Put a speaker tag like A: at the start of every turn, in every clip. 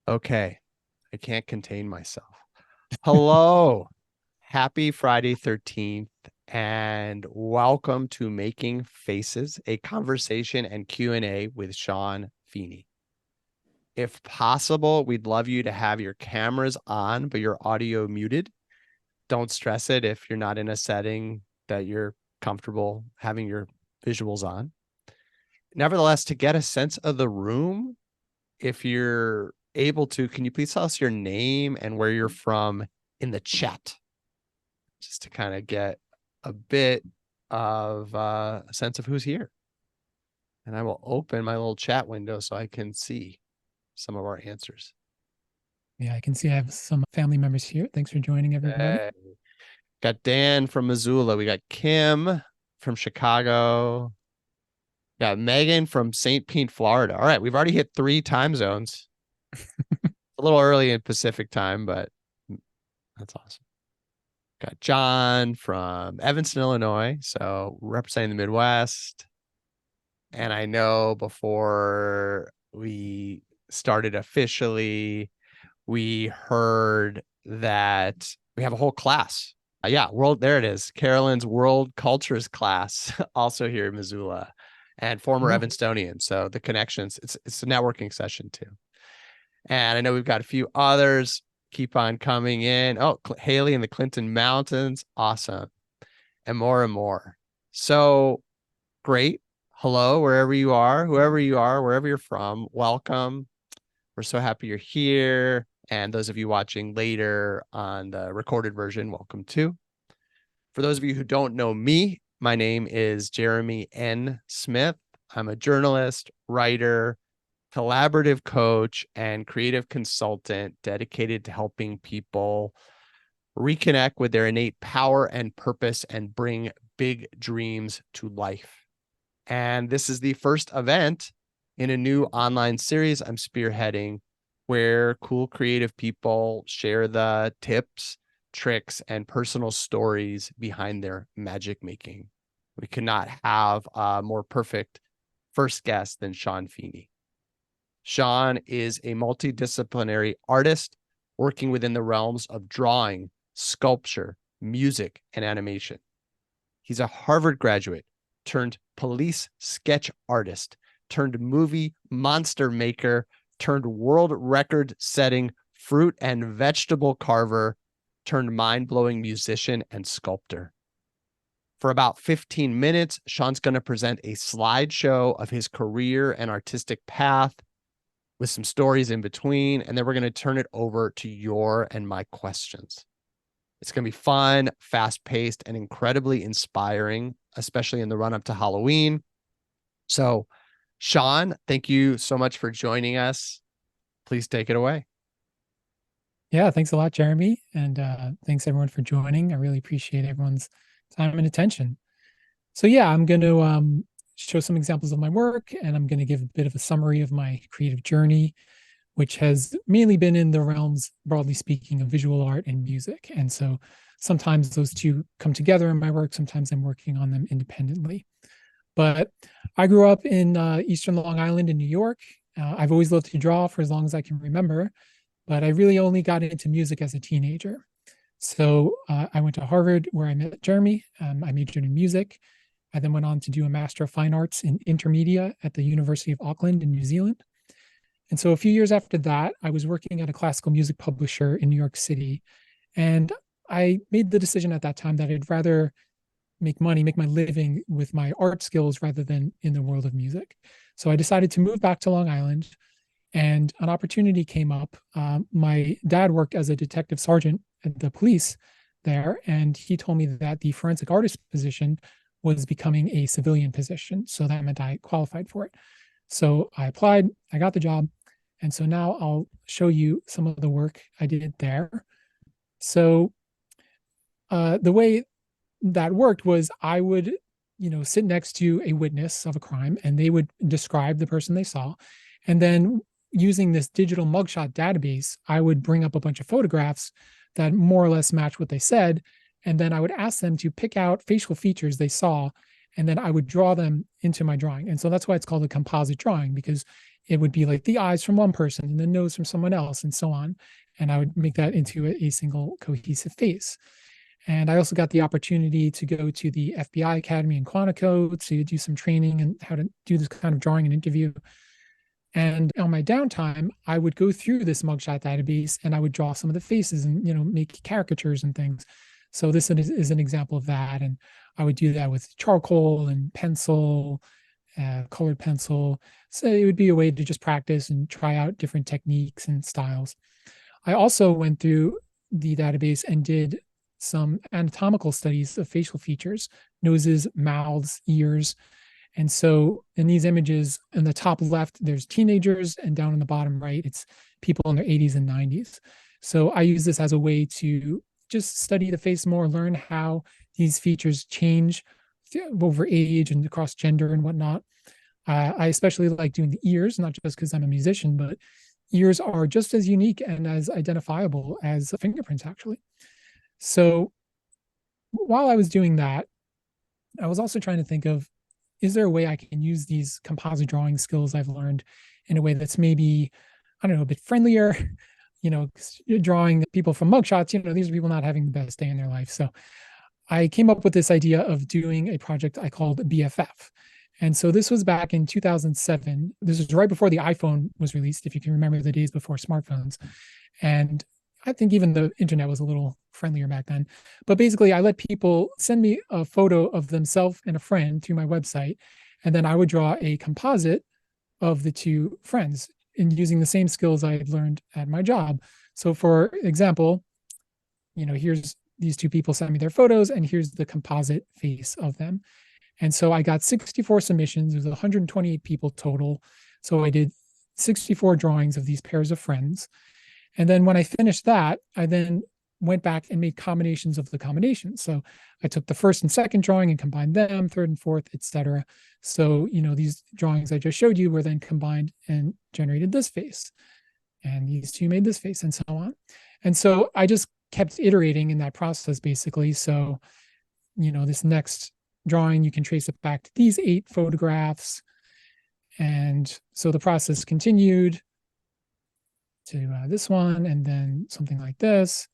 A: Okay, I can't contain myself. Hello, happy Friday 13th, and welcome to Making Faces, a conversation and Q&A with Shawn Feeney. If possible, we'd love you to have your cameras on, but your audio muted. Don't stress it if you're not in a setting that you're comfortable having your visuals on. Nevertheless, to get a sense of the room, if you're able to, can you please tell us your name and where you're from in the chat? Just to kind of get a bit of a sense of who's here. And I will open my little chat window so I can see some of our answers.
B: Yeah, I can see I have some family members here. Thanks for joining, everybody.
A: Hey. Got Dan from Missoula. We got Kim from Chicago. Got Megan from St. Pete, Florida. All right, we've already hit 3 time zones. A little early in Pacific time, but that's awesome. Got John from Evanston, Illinois. So representing the Midwest. And I know before we started officially, we heard that we have a whole class. Yeah, there it is. Carolyn's World Cultures class, also here in Missoula, and former
B: Cool.
A: Evanstonian. So the connections, it's a networking session too. And I know we've got a few others keep on coming in. Oh, Haley in the Clinton Mountains. Awesome. And more. So great. Hello, wherever you are, whoever you are, wherever you're from, welcome. We're so happy you're here. And those of you watching later on the recorded version, welcome too. For those of you who don't know me, my name is Jeremy N. Smith. I'm a journalist, writer, collaborative coach, and creative consultant dedicated to helping people reconnect with their innate power and purpose and bring big dreams to life. And this is the first event in a new online series I'm spearheading where cool creative people share the tips, tricks, and personal stories behind their magic making. We could not have a more perfect first guest than Shawn Feeney. Shawn is a multidisciplinary artist working within the realms of drawing, sculpture, music, and animation. He's a Harvard graduate turned police sketch artist, turned movie monster maker, turned world record setting fruit and vegetable carver, turned mind-blowing musician and sculptor. For about 15 minutes, Shawn's going to present a slideshow of his career and artistic path with some stories in between, and then we're going to turn it over to your and my questions. It's going to be fun, fast-paced, and incredibly inspiring, especially in the run-up to Halloween. So, Shawn, thank you so much for joining us. Please take it away.
B: Yeah, thanks a lot, Jeremy. And thanks everyone for joining. I really appreciate everyone's time and attention. So yeah, I'm going to show some examples of my work, and I'm going to give a bit of a summary of my creative journey, which has mainly been in the realms, broadly speaking, of visual art and music. And so sometimes those two come together in my work. Sometimes I'm working on them independently. But I grew up in Eastern Long Island in New York. I've always loved to draw for as long as I can remember, but I really only got into music as a teenager. So I went to Harvard where I met Jeremy. I majored in music. I then went on to do a Master of Fine Arts in Intermedia at the University of Auckland in New Zealand. And so a few years after that, I was working at a classical music publisher in New York City. And I made the decision at that time that I'd rather make money, make my living with my art skills rather than in the world of music. So I decided to move back to Long Island, and an opportunity came up. My dad worked as a detective sergeant at the police there, and he told me that the forensic artist position was becoming a civilian position. So that meant I qualified for it. So I applied, I got the job. And so now I'll show you some of the work I did there. So the way that worked was I would, sit next to a witness of a crime, and they would describe the person they saw. And then using this digital mugshot database, I would bring up a bunch of photographs that more or less match what they said. And then I would ask them to pick out facial features they saw, and then I would draw them into my drawing. And so that's why it's called a composite drawing, because it would be like the eyes from one person and the nose from someone else and so on. And I would make that into a single cohesive face. And I also got the opportunity to go to the FBI Academy in Quantico to do some training and how to do this kind of drawing and interview. And on my downtime, I would go through this mugshot database and I would draw some of the faces and, make caricatures and things. So this is an example of that. And I would do that with charcoal and pencil, colored pencil. So it would be a way to just practice and try out different techniques and styles. I also went through the database and did some anatomical studies of facial features, noses, mouths, ears. And so in these images, in the top left, there's teenagers, and down in the bottom right, it's people in their 80s and 90s. So I use this as a way to just study the face more, learn how these features change over age and across gender and whatnot. I especially like doing the ears, not just because I'm a musician, but ears are just as unique and as identifiable as fingerprints, actually. So while I was doing that, I was also trying to think of, is there a way I can use these composite drawing skills I've learned in a way that's maybe, I don't know, a bit friendlier, drawing people from mugshots, these are people not having the best day in their life. So I came up with this idea of doing a project I called BFF. And so this was back in 2007. This was right before the iPhone was released, if you can remember the days before smartphones. And I think even the internet was a little friendlier back then. But basically, I let people send me a photo of themselves and a friend through my website. And then I would draw a composite of the two friends and using the same skills I had learned at my job. So for example, here's these two people sent me their photos, and here's the composite face of them. And so I got 64 submissions. There's 128 people total. So I did 64 drawings of these pairs of friends. And then when I finished that, I then went back and made combinations of the combinations. So I took the first and second drawing and combined them, third and fourth, etc. So, these drawings I just showed you were then combined and generated this face. And these two made this face and so on. And so I just kept iterating in that process, basically. So, this next drawing, you can trace it back to these 8 photographs. And so the process continued to this one, and then something like this,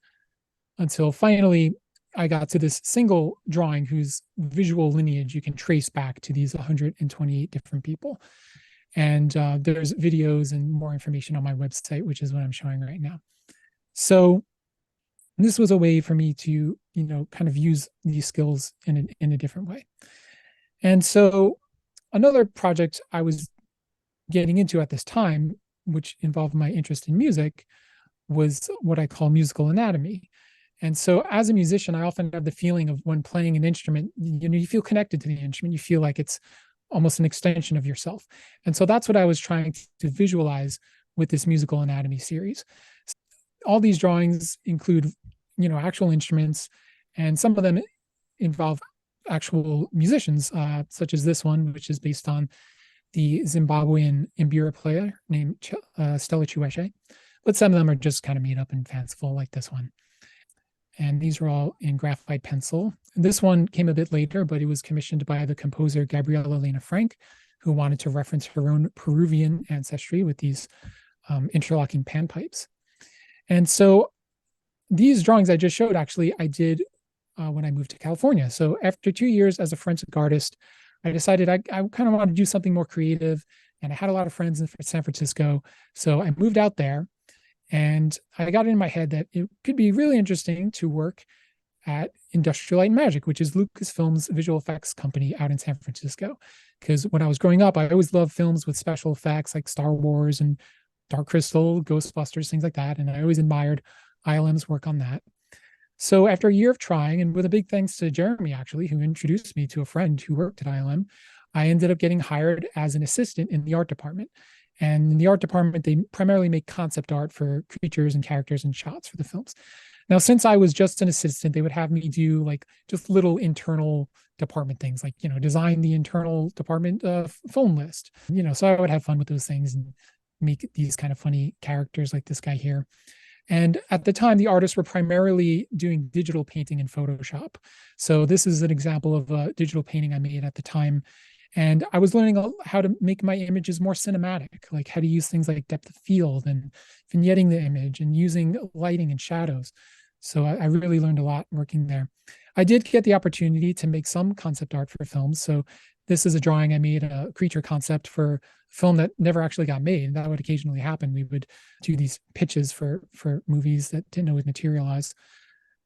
B: until finally I got to this single drawing whose visual lineage you can trace back to these 128 different people. And there's videos and more information on my website, which is what I'm showing right now. So this was a way for me to, kind of use these skills in a different way. And so another project I was getting into at this time, which involved my interest in music, was what I call musical anatomy. And so as a musician, I often have the feeling of when playing an instrument, you feel connected to the instrument. You feel like it's almost an extension of yourself. And so that's what I was trying to visualize with this musical anatomy series. All these drawings include, actual instruments, and some of them involve actual musicians, such as this one, which is based on the Zimbabwean mbira player named Stella Chiweshe. But some of them are just kind of made up and fanciful, like this one. And these are all in graphite pencil. And this one came a bit later, but it was commissioned by the composer Gabriela Lena Frank, who wanted to reference her own Peruvian ancestry with these interlocking panpipes. And so these drawings I just showed, actually, I did when I moved to California. So after 2 years as a forensic artist, I decided I kind of wanted to do something more creative, and I had a lot of friends in San Francisco. So I moved out there, and I got it in my head that it could be really interesting to work at Industrial Light and Magic, which is Lucasfilm's visual effects company out in San Francisco. Because when I was growing up, I always loved films with special effects like Star Wars and Dark Crystal, Ghostbusters, things like that. And I always admired ILM's work on that. So after a year of trying, and with a big thanks to Jeremy, actually, who introduced me to a friend who worked at ILM, I ended up getting hired as an assistant in the art department. And in the art department, they primarily make concept art for creatures and characters and shots for the films. Now, since I was just an assistant, they would have me do like just little internal department things, like, design the internal department phone list. So I would have fun with those things and make these kind of funny characters like this guy here. And at the time, the artists were primarily doing digital painting in Photoshop. So this is an example of a digital painting I made at the time. And I was learning how to make my images more cinematic, like how to use things like depth of field and vignetting the image and using lighting and shadows. So I really learned a lot working there. I did get the opportunity to make some concept art for films. So this is a drawing I made, a creature concept for a film that never actually got made. That would occasionally happen. We would do these pitches for movies that didn't always materialize.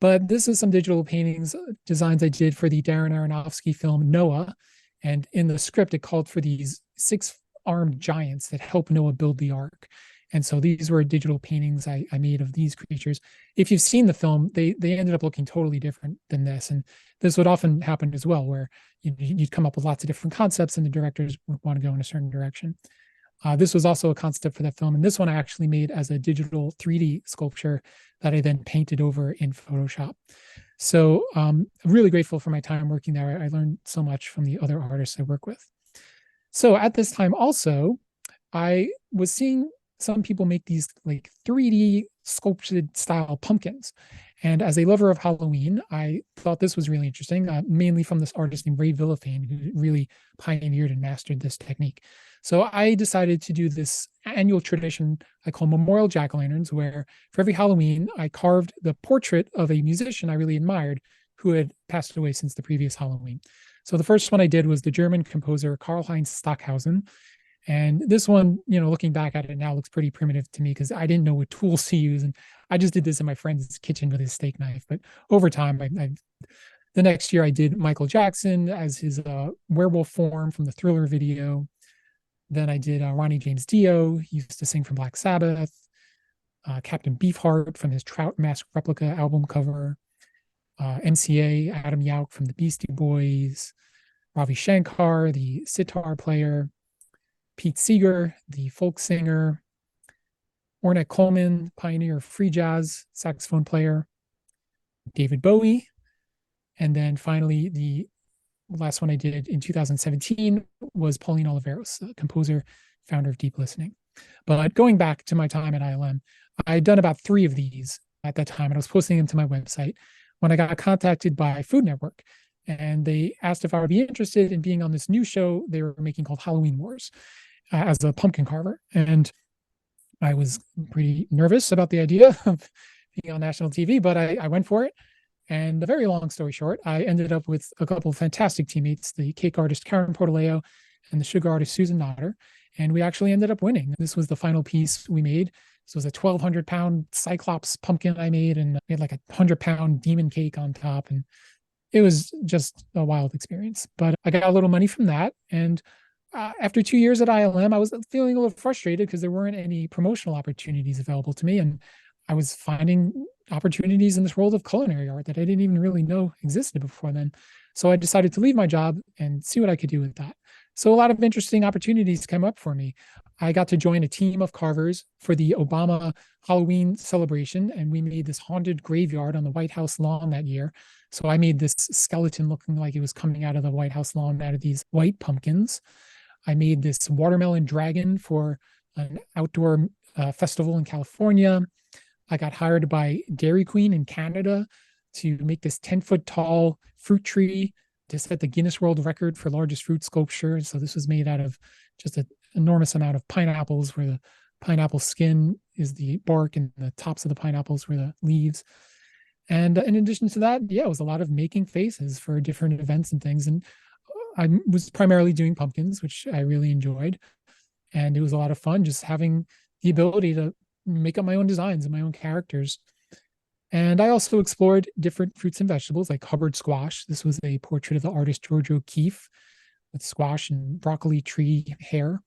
B: But this is some digital paintings, designs I did for the Darren Aronofsky film Noah. And in the script, it called for these 6-armed giants that help Noah build the ark. And so these were digital paintings I made of these creatures. If you've seen the film, they ended up looking totally different than this. And this would often happen as well, where you'd come up with lots of different concepts and the directors would want to go in a certain direction. This was also a concept for that film. And this one I actually made as a digital 3D sculpture that I then painted over in Photoshop. So I'm really grateful for my time working there. I learned so much from the other artists I work with. So at this time also, I was seeing some people make these like 3D sculpted style pumpkins. And as a lover of Halloween, I thought this was really interesting, mainly from this artist named Ray Villafane, who really pioneered and mastered this technique. So I decided to do this annual tradition I call Memorial Jack-o'-lanterns, where for every Halloween, I carved the portrait of a musician I really admired who had passed away since the previous Halloween. So the first one I did was the German composer Karl-Heinz Stockhausen. And this one, looking back at it now, looks pretty primitive to me because I didn't know what tools to use. And I just did this in my friend's kitchen with his steak knife. But over time, the next year I did Michael Jackson as his werewolf form from the Thriller video. Then I did Ronnie James Dio. He used to sing from Black Sabbath. Captain Beefheart from his Trout Mask replica album cover. MCA, Adam Yauch from the Beastie Boys. Ravi Shankar, the sitar player. Pete Seeger, the folk singer. Ornette Coleman, pioneer of free jazz, saxophone player. David Bowie. And then finally, the last one I did in 2017 was Pauline Oliveros, the composer, founder of Deep Listening. But going back to my time at ILM, I'd done about 3 of these at that time, and I was posting them to my website when I got contacted by Food Network. And they asked if I would be interested in being on this new show they were making called Halloween Wars as a pumpkin carver. And I was pretty nervous about the idea of being on national TV, but I went for it. And a very long story short, I ended up with a couple of fantastic teammates, the cake artist Karen Portaleo and the sugar artist Susan Notter. And we actually ended up winning. This was the final piece we made. This was a 1,200-pound Cyclops pumpkin I made, and we had like a 100-pound demon cake on top. And it was just a wild experience. But I got a little money from that. And after 2 years at ILM, I was feeling a little frustrated because there weren't any promotional opportunities available to me. And I was finding opportunities in this world of culinary art that I didn't even really know existed before then. So I decided to leave my job and see what I could do with that. So a lot of interesting opportunities came up for me. I got to join a team of carvers for the Obama Halloween celebration, and we made this haunted graveyard on the White House lawn that year. So I made this skeleton looking like it was coming out of the White House lawn out of these white pumpkins. I made this watermelon dragon for an outdoor festival in California. I got hired by Dairy Queen in Canada to make this 10-foot tall fruit tree to set the Guinness World Record for largest fruit sculpture. So this was made out of just an enormous amount of pineapples, where the pineapple skin is the bark and the tops of the pineapples were the leaves. And in addition to that, it was a lot of making faces for different events and things. And I was primarily doing pumpkins, which I really enjoyed. And it was a lot of fun just having the ability to make up my own designs and my own characters. And I also explored different fruits and vegetables like Hubbard squash. This was a portrait of the artist George O'Keeffe with squash and broccoli tree hair.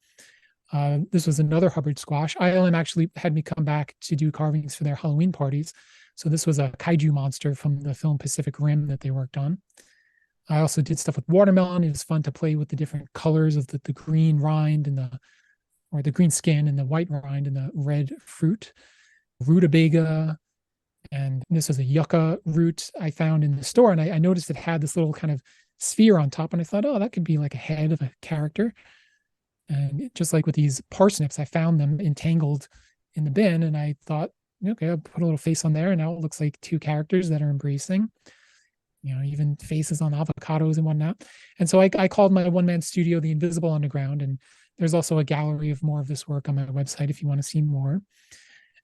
B: This was another Hubbard squash. ILM actually had me come back to do carvings for their Halloween parties. So this was a kaiju monster from the film Pacific Rim that they worked on. I also did stuff with watermelon. It was fun to play with the different colors of the green rind and the green skin and the white rind and the red fruit. Rutabaga, and this was a yucca root I found in the store. And I noticed it had this little kind of sphere on top. And I thought, oh, that could be like a head of a character. And just like with these parsnips, I found them entangled in the bin. And I thought, okay, I'll put a little face on there. And now it looks like 2 characters that are embracing. even faces on avocados and whatnot. And so I called my one-man studio the Invisible Underground. And there's also a gallery of more of this work on my website if you want to see more.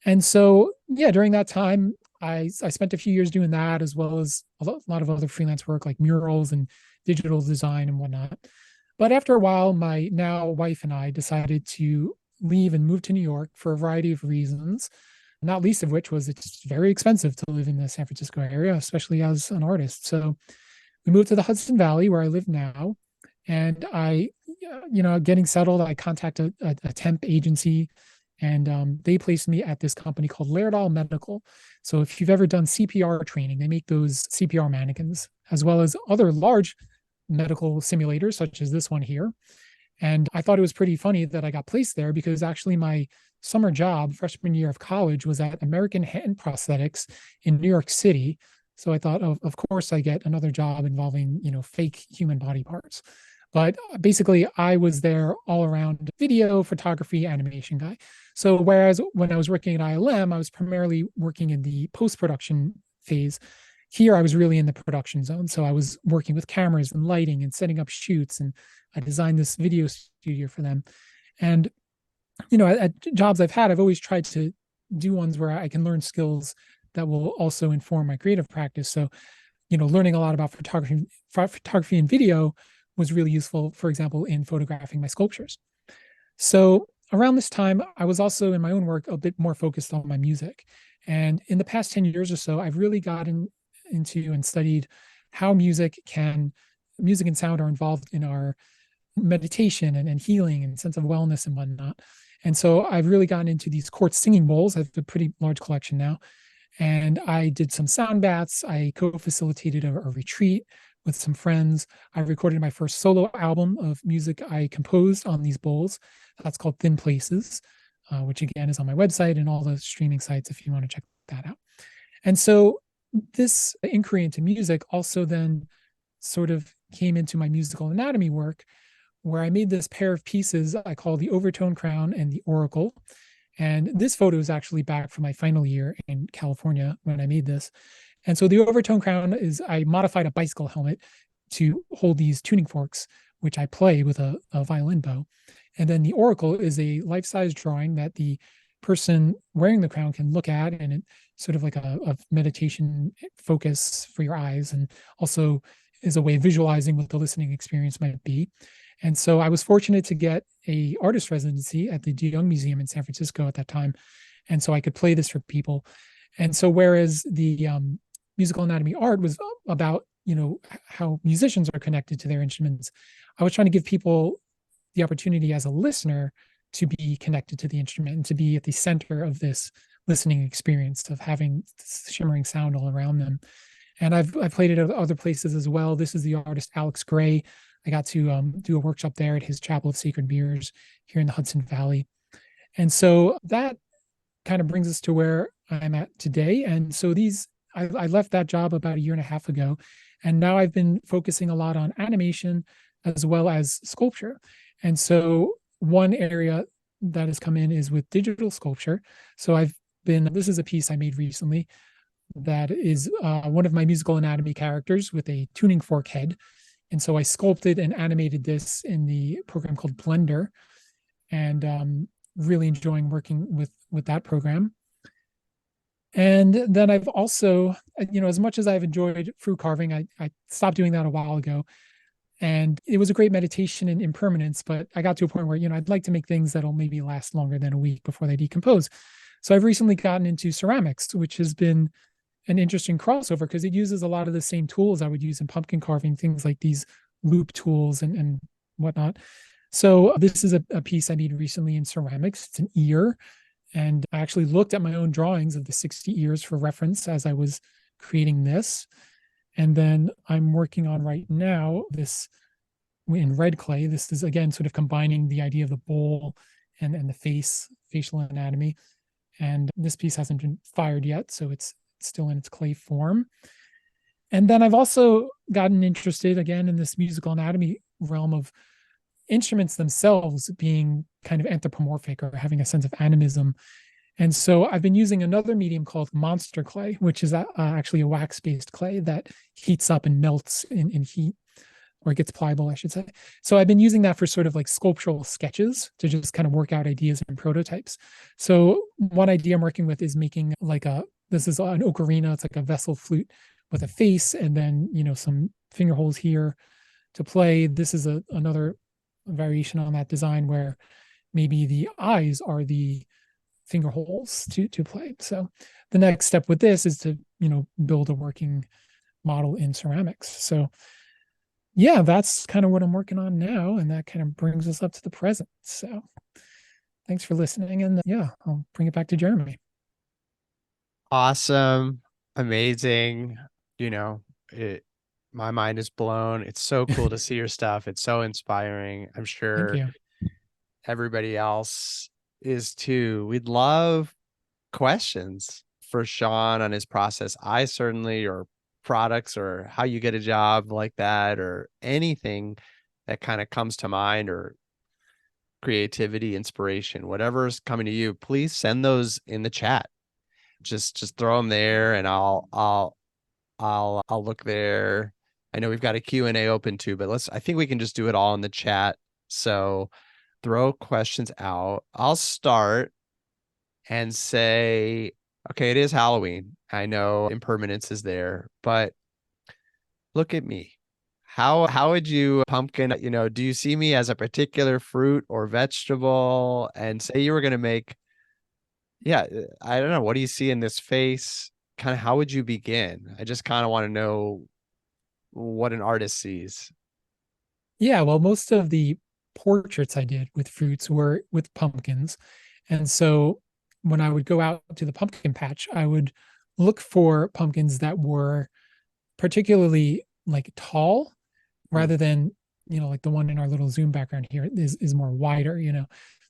B: And so, yeah, during that time, I spent a few years doing that, as well as a lot of other freelance work like murals and digital design and whatnot. But after a while, my now wife and I decided to leave and move to New York for a variety of reasons, not least of which was it's very expensive to live in the San Francisco area, especially as an artist. So we moved to the Hudson Valley where I live now. And getting settled, I contacted a temp agency, and they placed me at this company called Laerdal Medical. So if you've ever done CPR training, they make those CPR mannequins, as well as other large medical simulators, such as this one here. And I thought it was pretty funny that I got placed there because actually my summer job, freshman year of college, was at American Hand Prosthetics in New York City. So I thought, of course, I get another job involving, fake human body parts. But basically, I was there all around video, photography, animation guy. So whereas when I was working at ILM, I was primarily working in the post-production phase. Here, I was really in the production zone. So I was working with cameras and lighting and setting up shoots. And I designed this video studio for them. And, at jobs I've had, I've always tried to do ones where I can learn skills that will also inform my creative practice. So, learning a lot about photography and video was really useful, for example, in photographing my sculptures. So around this time, I was also in my own work a bit more focused on my music. And in the past 10 years or so, I've really gotten into and studied how music and sound are involved in our meditation and healing and sense of wellness and whatnot. And so I've really gotten into these quartz singing bowls. I have a pretty large collection now. And I did some sound baths. I co-facilitated a retreat with some friends. I recorded my first solo album of music I composed on these bowls. That's called Thin Places, which again is on my website and all the streaming sites if you want to check that out. And so this inquiry into music also then sort of came into my musical anatomy work, where I made this pair of pieces I call the Overtone Crown and the Oracle. And this photo is actually back from my final year in California when I made this. And so the Overtone Crown is I modified a bicycle helmet to hold these tuning forks, which I play with a violin bow. And then the Oracle is a life-size drawing that the person wearing the crown can look at, and it's sort of like a meditation focus for your eyes, and also is a way of visualizing what the listening experience might be. And so I was fortunate to get a artist residency at the De Young Museum in San Francisco at that time. And so I could play this for people. And so whereas the musical anatomy art was about, how musicians are connected to their instruments, I was trying to give people the opportunity as a listener to be connected to the instrument and to be at the center of this listening experience of having shimmering sound all around them. And I've played it at other places as well. This is the artist Alex Gray. I got to do a workshop there at his Chapel of Sacred Mirrors here in the Hudson Valley. And so that kind of brings us to where I'm at today. And so I left that job about a year and a half ago. And now I've been focusing a lot on animation as well as sculpture. And so one area that has come in is with digital sculpture. So this is a piece I made recently that is one of my musical anatomy characters with a tuning fork head. And so I sculpted and animated this in the program called Blender, and really enjoying working with that program. And then I've also, as much as I've enjoyed fruit carving, I stopped doing that a while ago. And it was a great meditation in impermanence, but I got to a point where, I'd like to make things that'll maybe last longer than a week before they decompose. So I've recently gotten into ceramics, which has been an interesting crossover because it uses a lot of the same tools I would use in pumpkin carving, things like these loop tools and whatnot. So this is a piece I made recently in ceramics. It's an ear. And I actually looked at my own drawings of the 60 ears for reference as I was creating this. And then I'm working on right now this in red clay. This is, again, sort of combining the idea of the bowl and the facial anatomy. And this piece hasn't been fired yet, so it's still in its clay form. And then I've also gotten interested again in this musical anatomy realm of instruments themselves being kind of anthropomorphic or having a sense of animism. And so I've been using another medium called monster clay, which is actually a wax-based clay that heats up and melts in heat, or it gets pliable, I should say. So I've been using that for sort of like sculptural sketches to just kind of work out ideas and prototypes. So one idea I'm working with is making this is an ocarina. It's like a vessel flute with a face and then, some finger holes here to play. This is another variation on that design where maybe the eyes are the finger holes to play. So the next step with this is to, build a working model in ceramics. So yeah, that's kind of what I'm working on now. And that kind of brings us up to the present. So thanks for listening. And yeah, I'll bring it back to Jeremy.
A: Awesome. Amazing. My mind is blown. It's so cool to see your stuff. It's so inspiring. I'm
B: Thank
A: sure
B: you.
A: everybody else is too. We'd love questions for Shawn on his process. I certainly, or products, or how you get a job like that, or anything that kind of comes to mind, or creativity, inspiration, whatever's coming to you, please send those in the chat. Just throw them there, and I'll look there. I know we've got a Q&A open too, but I think we can just do it all in the chat. So throw questions out. I'll start and say, okay, it is Halloween. I know impermanence is there, but look at me. How would you pumpkin, do you see me as a particular fruit or vegetable? And say you were going to make, yeah, I don't know. What do you see in this face? Kind of how would you begin? I just kind of want to know what an artist sees.
B: Yeah, well, most of the portraits I did with fruits were with pumpkins. And so when I would go out to the pumpkin patch, I would look for pumpkins that were particularly like tall
A: Mm.
B: rather than, like the one in our little Zoom background here is more wider.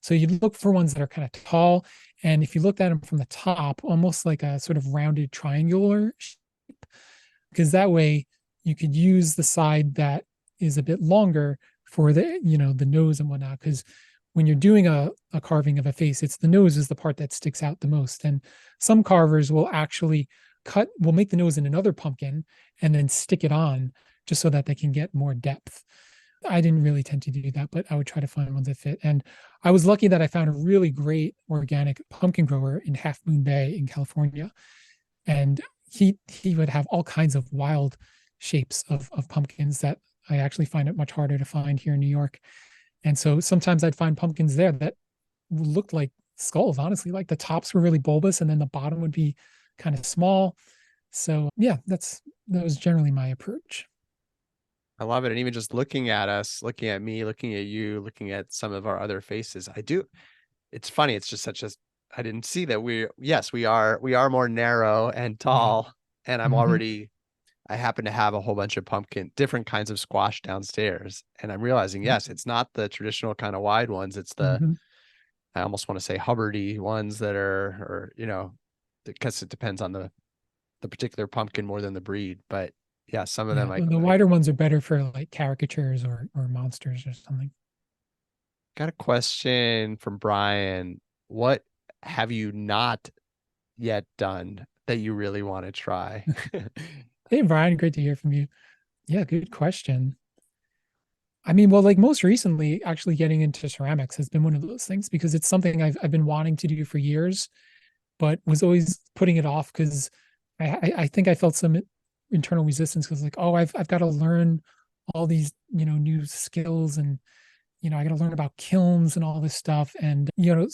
B: So you'd look for ones that are kind of tall. And if you looked at them from the top, almost like a sort of rounded triangular shape, because that way you could use the side that is a bit longer for the nose and whatnot. Because when you're doing a carving of a face, it's the nose is the part that sticks out the most. And some carvers will actually will make the nose in another pumpkin and then stick it on just so that they can get more depth. I didn't really tend to do that, but I would try to find ones that fit. And I was lucky that I found a really great organic pumpkin grower in Half Moon Bay in California. And he would have all kinds of wild shapes of pumpkins that I actually find it much harder to find here in New York. And so sometimes I'd find pumpkins there that looked like skulls, honestly, like the tops were really bulbous and then the bottom would be kind of small. So yeah, that was generally my approach.
A: I love it. And even just looking at us, looking at me, looking at you, looking at some of our other faces, it's funny. It's just I didn't see that we are more narrow and tall. And
B: Mm-hmm.
A: I happen to have a whole bunch of different kinds of squash downstairs. And I'm realizing, yes, it's not the traditional kind of wide ones. It's
B: Mm-hmm.
A: I almost want to say Hubbardy ones that because it depends on the particular pumpkin more than the breed. But yeah, some of them
B: Yeah, the wider ones are better for like caricatures or monsters or something.
A: got a question from Brian. What have you not yet done that you really want to try?
B: Hey, Brian, great to hear from you. Yeah, good question. I mean, well, like most recently, actually getting into ceramics has been one of those things because it's something I've been wanting to do for years, but was always putting it off because I think I felt some internal resistance because like, oh, I've got to learn all these, new skills and I got to learn about kilns and all this stuff. And,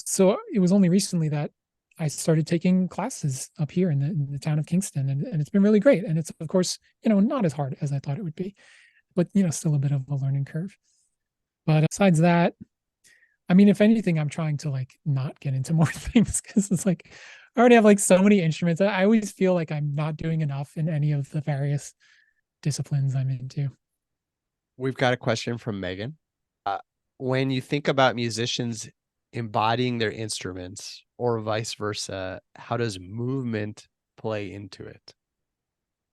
B: so it was only recently that I started taking classes up here in the town of Kingston, and it's been really great. And it's, of course, not as hard as I thought it would be, but, still a bit of a learning curve. But besides that, I mean, if anything, I'm trying to like not get into more things because it's like I already have like so many instruments. I always feel like I'm not doing enough in any of the various disciplines I'm into.
A: We've got a question from Megan. When you think about musicians embodying their instruments or vice versa, how does movement play into it?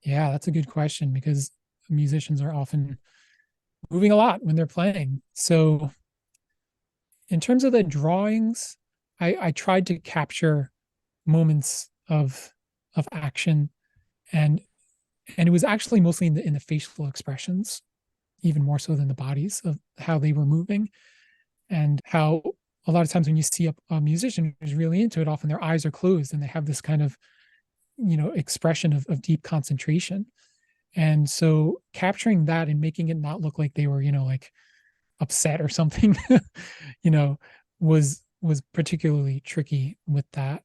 B: Yeah, that's a good question because musicians are often moving a lot when they're playing. So in terms of the drawings, I tried to capture moments of action, and it was actually mostly in the facial expressions, even more so than the bodies of how they were moving, and how a lot of times when you see a musician who's really into it, often their eyes are closed and they have this kind of expression of deep concentration. And so capturing that and making it not look like they were like upset or something, you know was particularly tricky with that.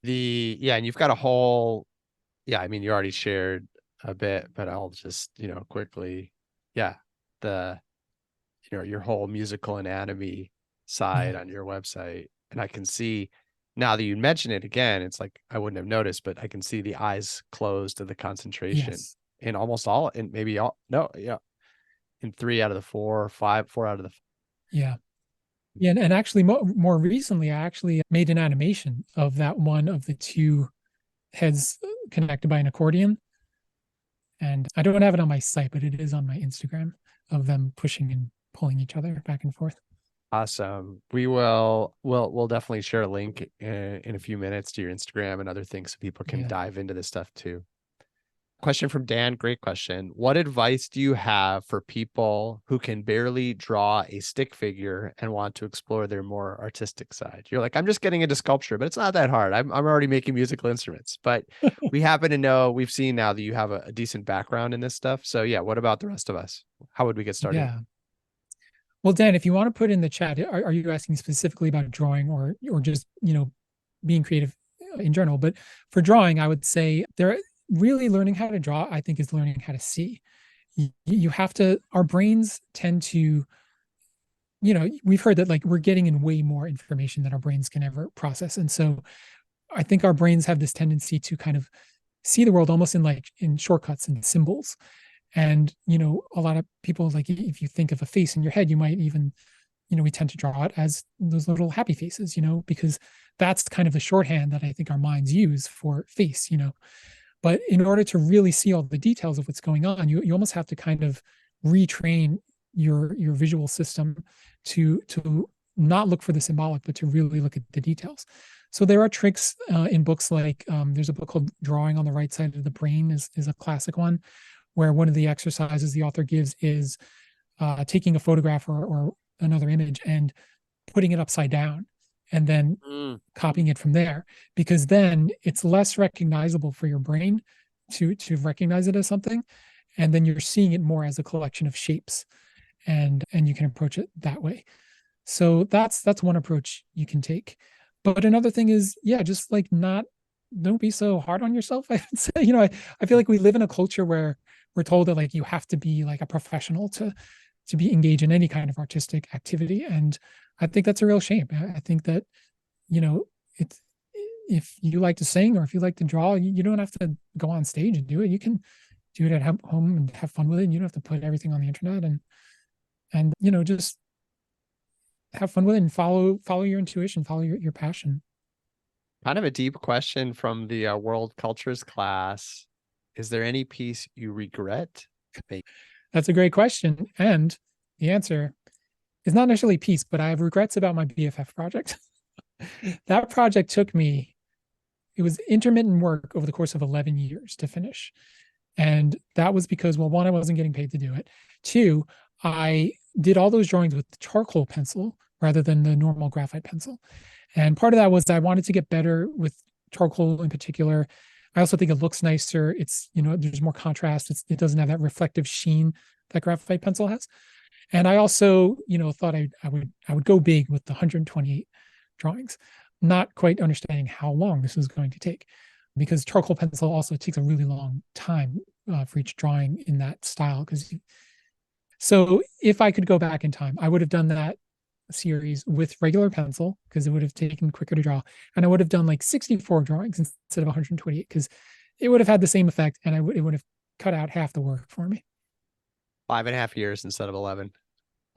A: And you've got a whole, I mean, you already shared a bit, but I'll just, quickly, the, your whole musical anatomy side
B: Yeah.
A: on your website. And I can see now that you mention it again, it's like, I wouldn't have noticed, but I can see the eyes closed to the concentration
B: Yes.
A: in almost all, and maybe all, no, yeah, in 3 out of the 4, 5, 4 out of the,
B: Yeah. Yeah, and actually more recently I actually made an animation of that one of the two heads connected by an accordion. And I don't have it on my site, but it is on my Instagram, of them pushing and pulling each other back and forth.
A: awesome. We'll definitely share a link in a few minutes to your Instagram and other things so people can
B: Yeah.
A: dive into this stuff too. Question from Dan. Great question. What advice do you have for people who can barely draw a stick figure and want to explore their more artistic side? You're like, I'm just getting into sculpture, but it's not that hard. I'm already making musical instruments, but we happen to know, we've seen now that you have a decent background in this stuff. So yeah, what about the rest of us? How would we get started?
B: Yeah. Well, Dan, if you want to put in the chat, are you asking specifically about drawing or just, being creative in general? But for drawing, I would say there really learning how to draw, I think, is learning how to see. You have to, our brains tend to, we've heard that like we're getting in way more information than our brains can ever process. And so I think our brains have this tendency to kind of see the world almost in shortcuts and symbols. And a lot of people, like, if you think of a face in your head, you might even, we tend to draw it as those little happy faces, because that's kind of the shorthand that I think our minds use for face. But in order to really see all the details of what's going on, you almost have to kind of retrain your visual system to not look for the symbolic, but to really look at the details. So there are tricks in books like there's a book called Drawing on the Right Side of the Brain is a classic one, where one of the exercises the author gives is taking a photograph or another image and putting it upside down and then copying it from there, because then it's less recognizable for your brain to recognize it as something, and then you're seeing it more as a collection of shapes, and you can approach it that way. So that's one approach you can take. But another thing is, just like don't be so hard on yourself. I would say, I feel like we live in a culture where we're told that like you have to be like a professional to be engaged in any kind of artistic activity. And I think that's a real shame. I think that, it's, if you like to sing or if you like to draw, you don't have to go on stage and do it. You can do it at home and have fun with it. And you don't have to put everything on the internet, and just have fun with it and follow your intuition, follow your passion.
A: Kind of a deep question from the world cultures class. Is there any piece you regret making?
B: That's a great question. And the answer is not necessarily peace, but I have regrets about my BFF project. That project took me, it was intermittent work over the course of 11 years to finish. And that was because, well, one, I wasn't getting paid to do it. Two, I did all those drawings with charcoal pencil rather than the normal graphite pencil. And part of that was I wanted to get better with charcoal in particular. I also think it looks nicer. It's, there's more contrast. It doesn't have that reflective sheen that graphite pencil has. And I also, thought I would go big with the 128 drawings, not quite understanding how long this was going to take, because charcoal pencil also takes a really long time for each drawing in that style. So if I could go back in time, I would have done that series with regular pencil because it would have taken quicker to draw, and I would have done like 64 drawings instead of 128 because it would have had the same effect, and it would have cut out half the work for me.
A: 5.5 years instead of 11.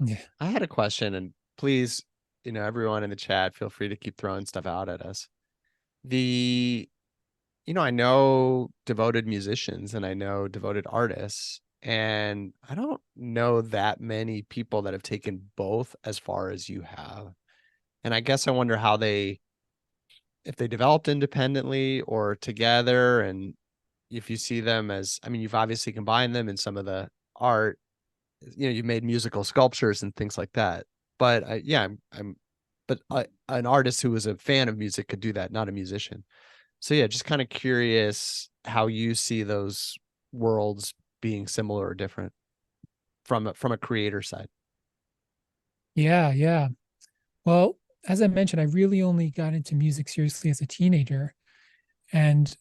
B: Yeah.
A: I had a question, and please, everyone in the chat, feel free to keep throwing stuff out at us. I know devoted musicians and I know devoted artists, and I don't know that many people that have taken both as far as you have. And I guess I wonder how they if they developed independently or together, and if you see them as, I mean, you've obviously combined them in some of the art, you've made musical sculptures and things like that. But but an artist who was a fan of music could do that, not a musician. So yeah, just kind of curious how you see those worlds being similar or different from a creator side.
B: Yeah, yeah. Well, as I mentioned, I really only got into music seriously as a teenager. And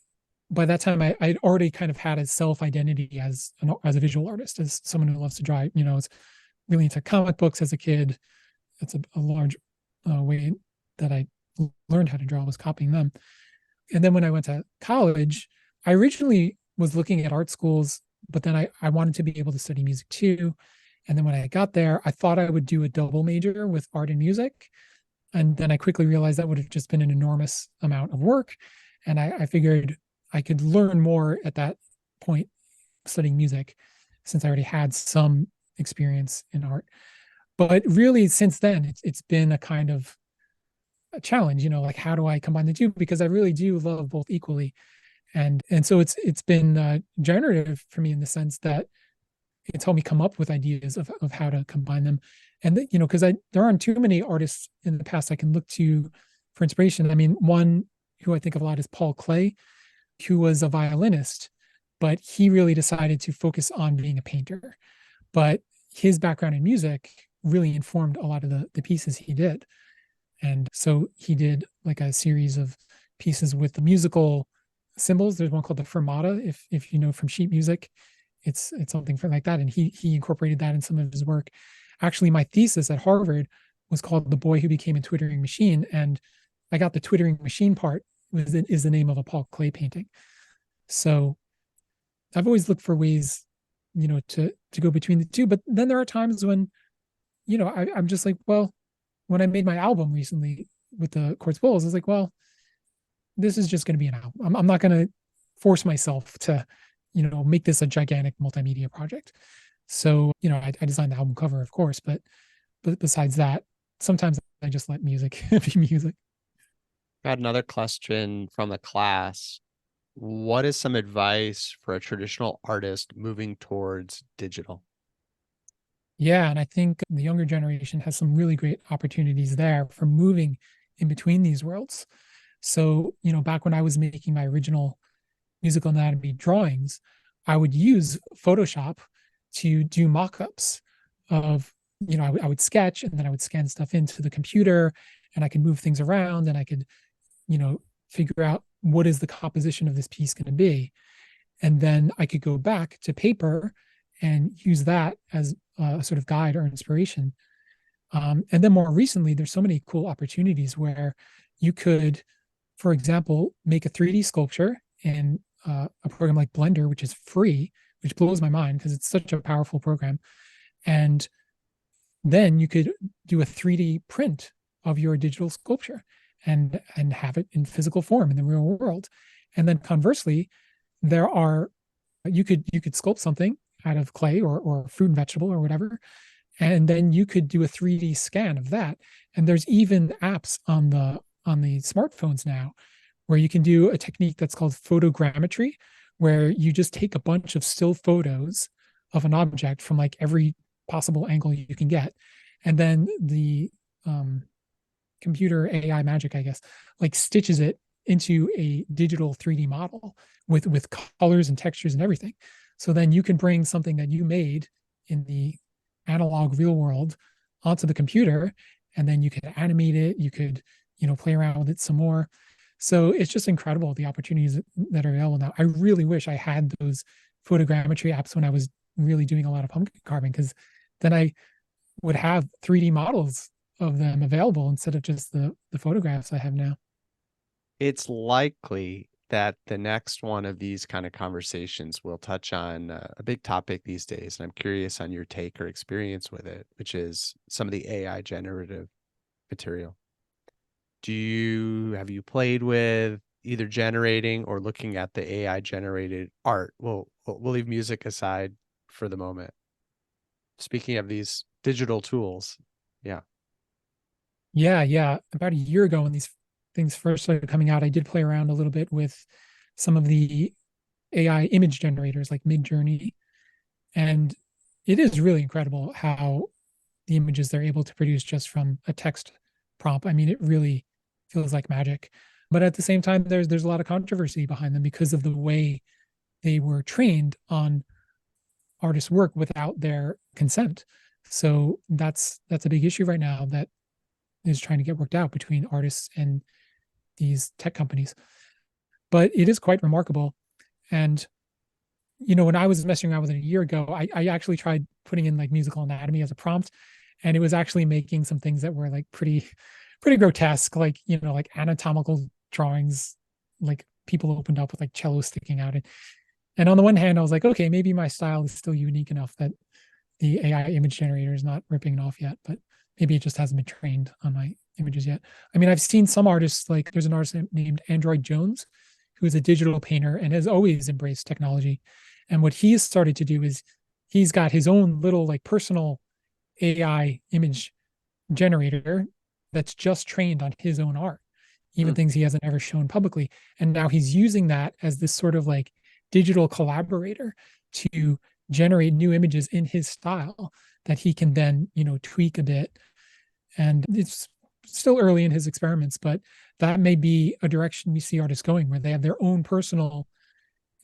B: by that time, I'd already kind of had a self identity as a visual artist, as someone who loves to draw. I was really into comic books as a kid. That's a large way that I learned how to draw, was copying them. And then when I went to college, I originally was looking at art schools, but then I wanted to be able to study music too. And then when I got there, I thought I would do a double major with art and music. And then I quickly realized that would have just been an enormous amount of work. And I figured I could learn more at that point studying music, since I already had some experience in art. But really, since then, it's been a kind of a challenge, like how do I combine the two? Because I really do love both equally. And so it's been generative for me in the sense that it's helped me come up with ideas of how to combine them. And because there aren't too many artists in the past I can look to for inspiration. I mean, one who I think of a lot is Paul Klee, who was a violinist, but he really decided to focus on being a painter. But his background in music really informed a lot of the pieces he did. And so he did like a series of pieces with the musical symbols. There's one called the fermata, if you know from sheet music. It's something like that. And he incorporated that in some of his work. Actually, my thesis at Harvard was called The Boy Who Became a Twittering Machine. And I got the twittering machine part is the name of a Paul Klee painting. So I've always looked for ways, to go between the two. But then there are times when, I'm just like, well, when I made my album recently with the Quartz Bowls, I was like, well, this is just going to be an album. I'm not going to force myself to, make this a gigantic multimedia project. So, I designed the album cover, of course, but besides that, sometimes I just let music be music.
A: Got another question from the class. What is some advice for a traditional artist moving towards digital?
B: Yeah, and I think the younger generation has some really great opportunities there for moving in between these worlds. So, back when I was making my original musical anatomy drawings, I would use Photoshop to do mock-ups of, I would sketch and then I would scan stuff into the computer, and I could move things around, and I could, figure out what is the composition of this piece going to be. And then I could go back to paper and use that as a sort of guide or inspiration. And then more recently, there's so many cool opportunities where you could, for example, make a 3D sculpture in a program like Blender, which is free, which blows my mind because it's such a powerful program. And then you could do a 3D print of your digital sculpture and have it in physical form in the real world. And then conversely, you could sculpt something out of clay or fruit and vegetable or whatever, and then you could do a 3D scan of that. And there's even apps on the smartphones now where you can do a technique that's called photogrammetry, where you just take a bunch of still photos of an object from like every possible angle you can get, and then the computer AI magic, I guess, like stitches it into a digital 3D model with colors and textures and everything. So then you can bring something that you made in the analog real world onto the computer, and then you could animate it, you could, play around with it some more. So it's just incredible, the opportunities that are available now. I really wish I had those photogrammetry apps when I was really doing a lot of pumpkin carving, because then I would have 3D models of them available instead of just the photographs I have now.
A: It's likely that the next one of these kind of conversations will touch on a big topic these days. And I'm curious on your take or experience with it, which is some of the AI generative material. Have you played with either generating or looking at the AI generated art? We'll leave music aside for the moment. Speaking of these digital tools. Yeah.
B: Yeah. About a year ago, when these things first started coming out, I did play around a little bit with some of the AI image generators like Midjourney. And it is really incredible how the images they're able to produce just from a text prompt. I mean, it really feels like magic. But at the same time, there's a lot of controversy behind them because of the way they were trained on artists' work without their consent. So that's a big issue right now that is trying to get worked out between artists and these tech companies. But it is quite remarkable. And when I was messing around with it a year ago, I actually tried putting in like musical anatomy as a prompt, and it was actually making some things that were like pretty grotesque, like like anatomical drawings, like people opened up with like cello sticking out. And on the one hand, I was like, okay, maybe my style is still unique enough that the AI image generator is not ripping it off yet, but maybe it just hasn't been trained on my images yet. I mean, I've seen some artists, like there's an artist named Android Jones, who is a digital painter and has always embraced technology. And what he's started to do is he's got his own little like personal AI image generator that's just trained on his own art, even things he hasn't ever shown publicly. And now he's using that as this sort of like digital collaborator to generate new images in his style that he can then, tweak a bit. And it's still early in his experiments, but that may be a direction we see artists going, where they have their own personal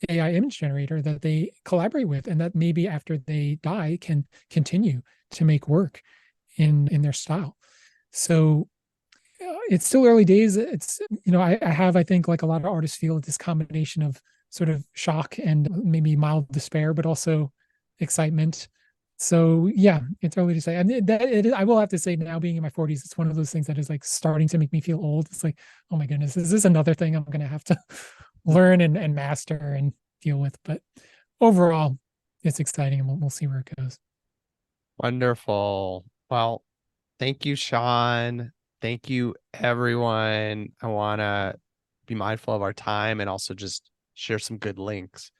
B: AI image generator that they collaborate with, and that maybe after they die can continue to make work in their style. So it's still early days. It's I have, I think, like a lot of artists feel, this combination of sort of shock and maybe mild despair, but also excitement. So yeah, it's early to say. And I will have to say, now being in my 40s, it's one of those things that is like starting to make me feel old. It's like, oh my goodness, is this another thing I'm going to have to learn and master and deal with? But overall, it's exciting, and we'll see where it goes.
A: Wonderful. Well, thank you, Shawn. Thank you, everyone. I want to be mindful of our time and also just share some good links.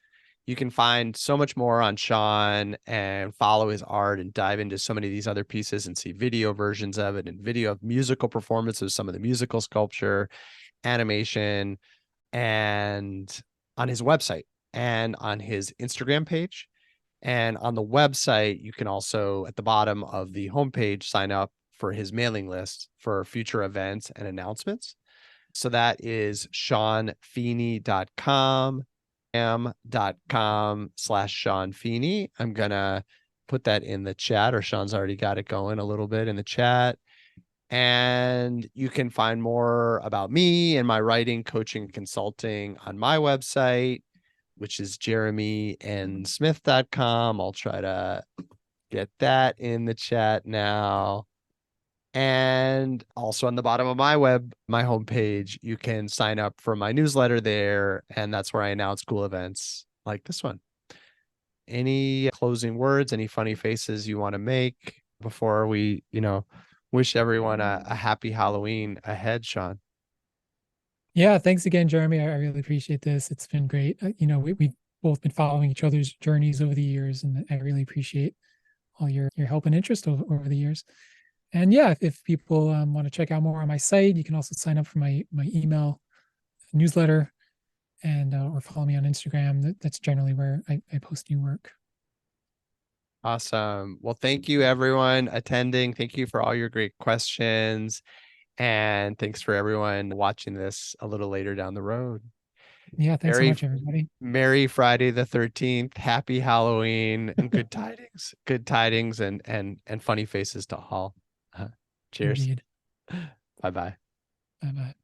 A: You can find so much more on Shawn and follow his art and dive into so many of these other pieces and see video versions of it and video of musical performances, some of the musical sculpture, animation, and on his website and on his Instagram page. And on the website, you can also, at the bottom of the homepage, sign up for his mailing list for future events and announcements. So that is ShawnFeeney.com, am.com/Shawn Feeney. I'm going to put that in the chat, or Shawn's already got it going a little bit in the chat. And you can find more about me and my writing, coaching, and consulting on my website, which is jeremyandsmith.com. I'll try to get that in the chat now. And also on the bottom of my homepage, you can sign up for my newsletter there. And that's where I announce cool events like this one. Any closing words, any funny faces you want to make before we, wish everyone a happy Halloween ahead, Shawn?
B: Yeah, thanks again, Jeremy. I really appreciate this. It's been great. We've both been following each other's journeys over the years, and I really appreciate all your help and interest over the years. And yeah, if people want to check out more on my site, you can also sign up for my email newsletter, and or follow me on Instagram. That's generally where I post new work.
A: Awesome. Well, thank you, everyone attending. Thank you for all your great questions. And thanks for everyone watching this a little later down the road.
B: Yeah, thanks so much, everybody.
A: Merry Friday the 13th. Happy Halloween and good tidings. Good tidings and funny faces to all. Cheers.
B: Indeed.
A: Bye-bye.
B: Bye-bye.